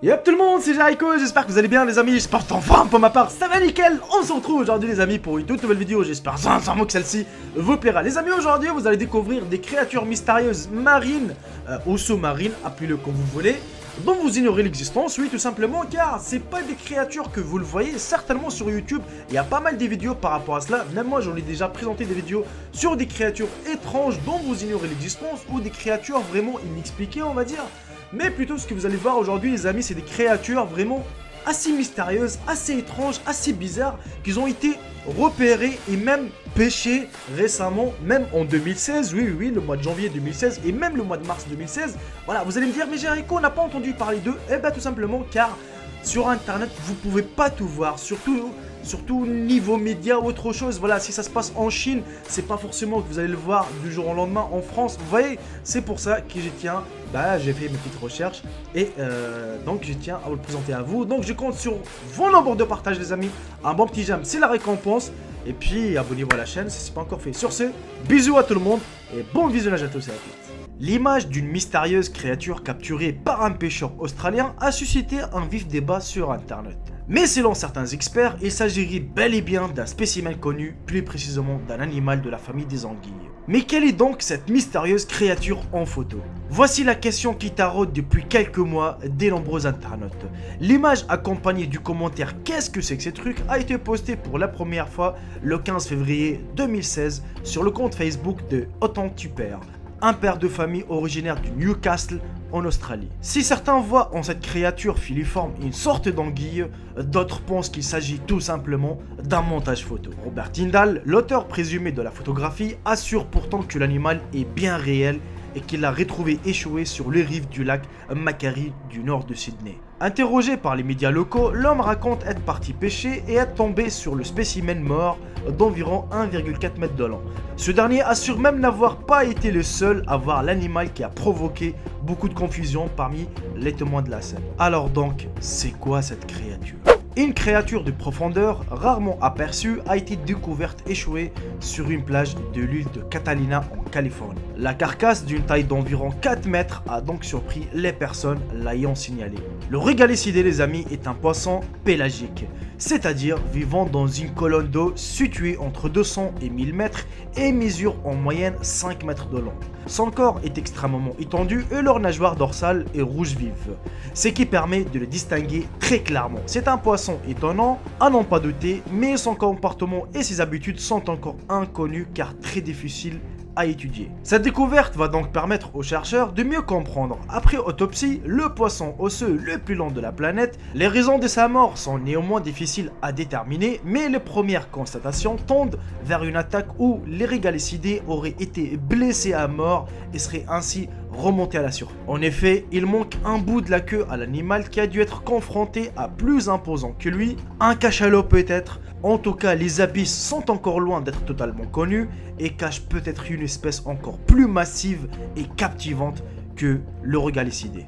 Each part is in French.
Yep tout le monde, c'est Jericho, j'espère que vous allez bien les amis, j'espère enfin pour ma part, ça va nickel. On se retrouve aujourd'hui les amis pour une toute nouvelle vidéo, j'espère sincèrement que celle-ci vous plaira. Les amis, aujourd'hui vous allez découvrir des créatures mystérieuses marines ou sous-marines, appelez-le comme vous voulez, dont vous ignorez l'existence, oui tout simplement, car c'est pas des créatures que vous le voyez certainement sur YouTube. Il y a pas mal de vidéos par rapport à cela, même moi j'en ai déjà présenté des vidéos sur des créatures étranges dont vous ignorez l'existence, ou des créatures vraiment inexpliquées on va dire. Mais plutôt ce que vous allez voir aujourd'hui les amis, c'est des créatures vraiment assez mystérieuses, assez étranges, assez bizarres, qui ont été repérées et même pêchées récemment, même en 2016, oui, le mois de janvier 2016 et même le mois de mars 2016. Voilà, vous allez me dire, mais Jericho, on n'a pas entendu parler d'eux. Eh bien tout simplement car sur internet, vous pouvez pas tout voir, surtout niveau média ou autre chose. Voilà, si ça se passe en Chine, c'est pas forcément que vous allez le voir du jour au lendemain en France. Vous voyez, c'est pour ça que j'ai fait mes petites recherches et donc je tiens à vous le présenter à vous. Donc je compte sur vos nombres de partage les amis, un bon petit j'aime, c'est la récompense. Et puis abonnez-vous à la chaîne si c'est pas encore fait. Sur ce, bisous à tout le monde et bon visionnage à tous et à toutes. L'image d'une mystérieuse créature capturée par un pêcheur australien a suscité un vif débat sur internet. Mais selon certains experts, il s'agirait bel et bien d'un spécimen connu, plus précisément d'un animal de la famille des anguilles. Mais quelle est donc cette mystérieuse créature en photo? Voici la question qui taraude depuis quelques mois des nombreux internautes. L'image accompagnée du commentaire « Qu'est-ce que c'est que ces trucs ?» a été postée pour la première fois le 15 février 2016 sur le compte Facebook de Autant-Tu-Perds, un père de famille originaire du Newcastle en Australie. Si certains voient en cette créature filiforme une sorte d'anguille, d'autres pensent qu'il s'agit tout simplement d'un montage photo. Robert Tyndall, l'auteur présumé de la photographie, assure pourtant que l'animal est bien réel et qu'il l'a retrouvé échoué sur les rives du lac Macquarie du nord de Sydney. Interrogé par les médias locaux, l'homme raconte être parti pêcher et être tombé sur le spécimen mort d'environ 1,4 m de long. Ce dernier assure même n'avoir pas été le seul à voir l'animal qui a provoqué beaucoup de confusion parmi les témoins de la scène. Alors donc, c'est quoi cette créature ? Une créature de profondeur rarement aperçue a été découverte échouée sur une plage de l'île de Catalina en Californie. La carcasse d'une taille d'environ 4 mètres a donc surpris les personnes l'ayant signalé. Le régalicidé les amis est un poisson pélagique, c'est-à-dire vivant dans une colonne d'eau située entre 200 et 1000 mètres et mesure en moyenne 5 mètres de long. Son corps est extrêmement étendu et leur nageoire dorsale est rouge vive, ce qui permet de le distinguer très clairement. C'est un poisson étonnant, à n'en pas douter, mais son comportement et ses habitudes sont encore inconnus car très difficiles à étudier. Cette découverte va donc permettre aux chercheurs de mieux comprendre, après autopsie, le poisson osseux le plus long de la planète. Les raisons de sa mort sont néanmoins difficiles à déterminer, mais les premières constatations tendent vers une attaque où les régalicidés auraient été blessés à mort et seraient ainsi remontés à la surface. En effet, il manque un bout de la queue à l'animal qui a dû être confronté à plus imposant que lui, un cachalot peut-être. En tout cas, les abysses sont encore loin d'être totalement connus et cachent peut-être une espèce encore plus massive et captivante que le régalicidé.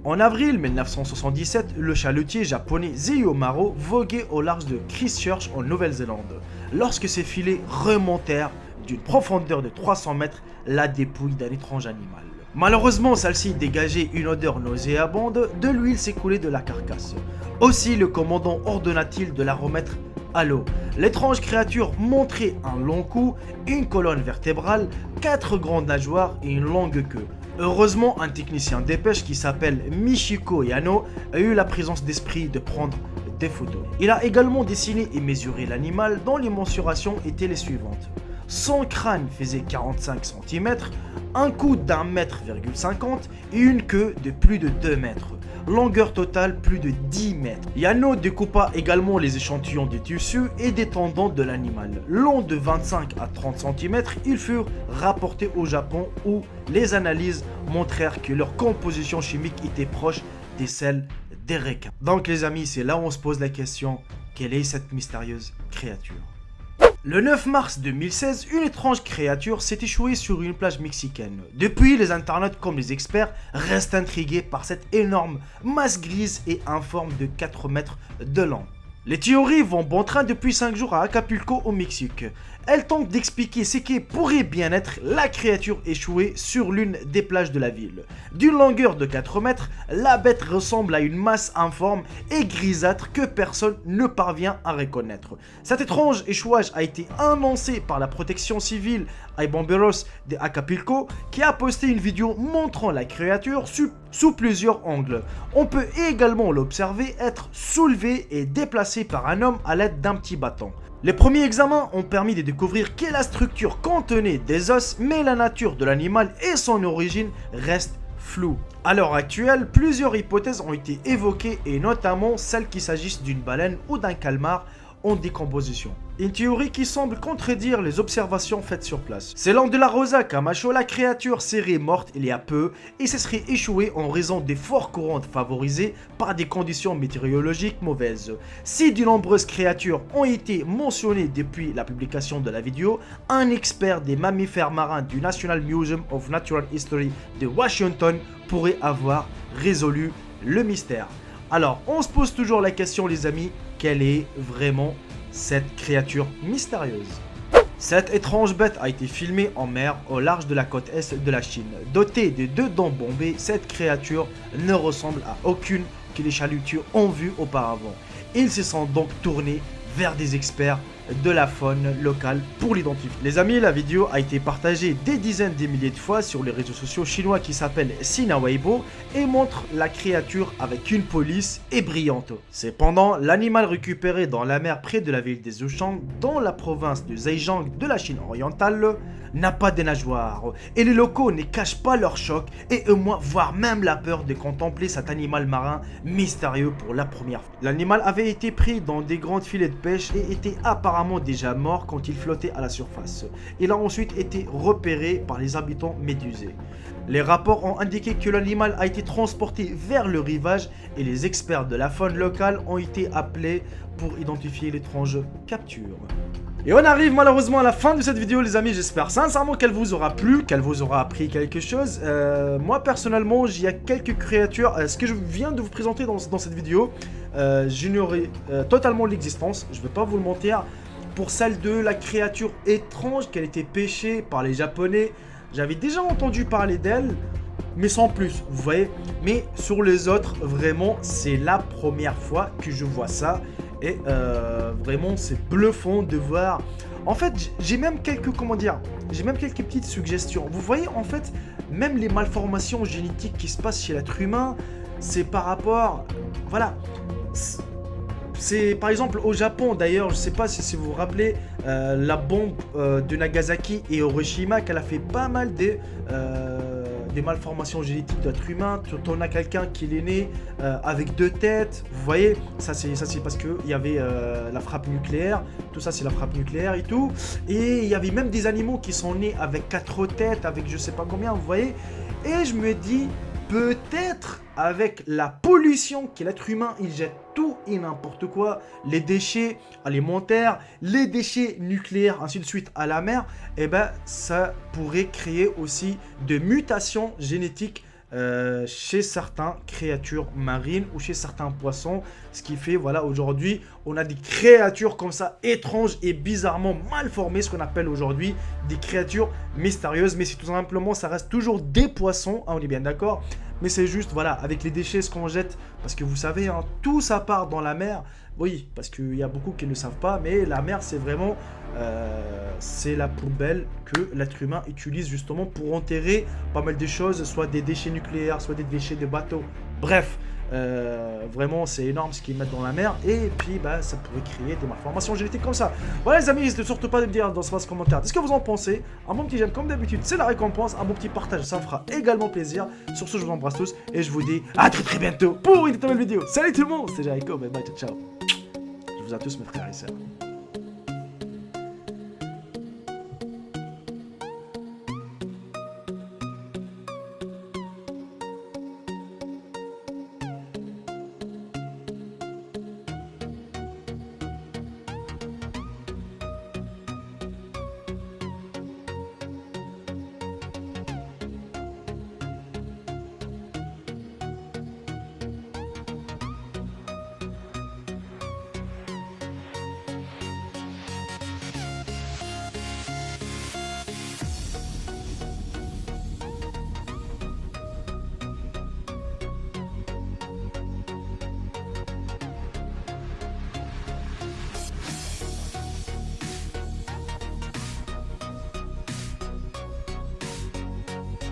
En avril 1977, le chalutier japonais Zeio Maro voguait au large de Christchurch en Nouvelle-Zélande lorsque ses filets remontèrent d'une profondeur de 300 mètres la dépouille d'un étrange animal. Malheureusement, celle-ci dégageait une odeur nauséabonde, de l'huile s'écoulait de la carcasse. Aussi, le commandant ordonna-t-il de la remettre à l'eau. L'étrange créature montrait un long cou, une colonne vertébrale, 4 grandes nageoires et une longue queue. Heureusement, un technicien des pêches qui s'appelle Michiko Yano a eu la présence d'esprit de prendre des photos. Il a également dessiné et mesuré l'animal dont les mensurations étaient les suivantes. Son crâne faisait 45 cm, un cou d'1,50 m et une queue de plus de 2 mètres. Longueur totale plus de 10 mètres. Yano découpa également les échantillons des tissus et des tendons de l'animal. Longs de 25 à 30 cm, ils furent rapportés au Japon où les analyses montrèrent que leur composition chimique était proche des celles des requins. Donc les amis, c'est là où on se pose la question, quelle est cette mystérieuse créature ? Le 9 mars 2016, une étrange créature s'est échouée sur une plage mexicaine. Depuis, les internautes comme les experts restent intrigués par cette énorme masse grise et informe de 4 mètres de long. Les théories vont bon train depuis 5 jours à Acapulco au Mexique. elle tente d'expliquer ce qui pourrait bien être la créature échouée sur l'une des plages de la ville. D'une longueur de 4 mètres, la bête ressemble à une masse informe et grisâtre que personne ne parvient à reconnaître. Cet étrange échouage a été annoncé par la protection civile à Bomberos de Acapulco, qui a posté une vidéo montrant la créature sous plusieurs angles. On peut également l'observer être soulevé et déplacé par un homme à l'aide d'un petit bâton. Les premiers examens ont permis de découvrir que la structure contenait des os, mais la nature de l'animal et son origine restent floues. À l'heure actuelle, plusieurs hypothèses ont été évoquées et notamment celle qu'il s'agisse d'une baleine ou d'un calmar en décomposition. Une théorie qui semble contredire les observations faites sur place. Selon De La Rosa Camacho, la créature serait morte il y a peu et se serait échouée en raison des forts courants favorisés par des conditions météorologiques mauvaises. Si de nombreuses créatures ont été mentionnées depuis la publication de la vidéo, un expert des mammifères marins du National Museum of Natural History de Washington pourrait avoir résolu le mystère. Alors, on se pose toujours la question, les amis, quelle est vraiment cette créature mystérieuse? Cette étrange bête a été filmée en mer au large de la côte est de la Chine. Dotée de 2 dents bombées, cette créature ne ressemble à aucune que les chalutiers ont vue auparavant. Ils se sont donc tournés vers des experts de la faune locale pour l'identifier. Les amis, la vidéo a été partagée des dizaines de milliers de fois sur les réseaux sociaux chinois qui s'appellent Sina Weibo et montre la créature avec une police brillante. Cependant, l'animal récupéré dans la mer près de la ville des Zhoushan, dans la province de Zhejiang de la Chine orientale, n'a pas de nageoires et les locaux ne cachent pas leur choc et émoi, voire même la peur de contempler cet animal marin mystérieux pour la première fois. L'animal avait été pris dans des grands filets de pêche et était apparemment déjà mort quand il flottait à la surface. Il a ensuite été repéré par les habitants médusés. Les rapports ont indiqué que l'animal a été transporté vers le rivage et les experts de la faune locale ont été appelés pour identifier l'étrange capture. Et on arrive malheureusement à la fin de cette vidéo, les amis. J'espère sincèrement qu'elle vous aura plu, qu'elle vous aura appris quelque chose. Moi personnellement, il y a quelques créatures. Ce que je viens de vous présenter dans cette vidéo, j'ignorais totalement l'existence. Je ne vais pas vous le mentir. Pour celle de la créature étrange qu'elle était pêchée par les Japonais, j'avais déjà entendu parler d'elle, mais sans plus, vous voyez. Mais sur les autres, vraiment, c'est la première fois que je vois ça. Et vraiment, c'est bluffant de voir. En fait, j'ai même quelques, j'ai même quelques petites suggestions. Vous voyez, en fait, même les malformations génétiques qui se passent chez l'être humain, c'est par rapport, voilà. C'est par exemple au Japon, d'ailleurs, je sais pas si vous vous rappelez, la bombe de Nagasaki et Hiroshima, qu'elle a fait pas mal des malformations génétiques de l'être humain. On a quelqu'un qui est né avec 2 têtes, vous voyez, ça c'est parce qu'il y avait la frappe nucléaire, tout ça c'est la frappe nucléaire et tout. Et il y avait même des animaux qui sont nés avec 4 têtes, avec je sais pas combien, vous voyez. Et je me dis, peut-être avec la pollution que l'être humain il jette tout et n'importe quoi, les déchets alimentaires, les déchets nucléaires, ainsi de suite à la mer, et ben ça pourrait créer aussi de mutations génétiques chez certaines créatures marines ou chez certains poissons, ce qui fait, voilà, aujourd'hui on a des créatures comme ça étranges et bizarrement mal formées, ce qu'on appelle aujourd'hui des créatures mystérieuses. Mais c'est tout simplement, ça reste toujours des poissons, hein, on est bien d'accord. Mais c'est juste, voilà, avec les déchets, ce qu'on jette, parce que vous savez, hein, tout ça part dans la mer. Oui, parce qu'il y a beaucoup qui ne le savent pas, mais la mer, c'est vraiment, c'est la poubelle que l'être humain utilise justement pour enterrer pas mal de choses, soit des déchets nucléaires, soit des déchets de bateaux. Bref, vraiment, c'est énorme ce qu'ils mettent dans la mer, et puis, bah, ça pourrait créer des malformations génétiques comme ça. Voilà, les amis, n'hésitez surtout pas de me dire dans ce commentaire ce que vous en pensez. Un bon petit j'aime, comme d'habitude, c'est la récompense. Un bon petit partage, ça me fera également plaisir. Sur ce, je vous embrasse tous, et je vous dis à très bientôt pour une nouvelle vidéo. Salut tout le monde, c'est Jericho, bye bye, ciao, ciao. Je vous à tous, mes frères et sœurs.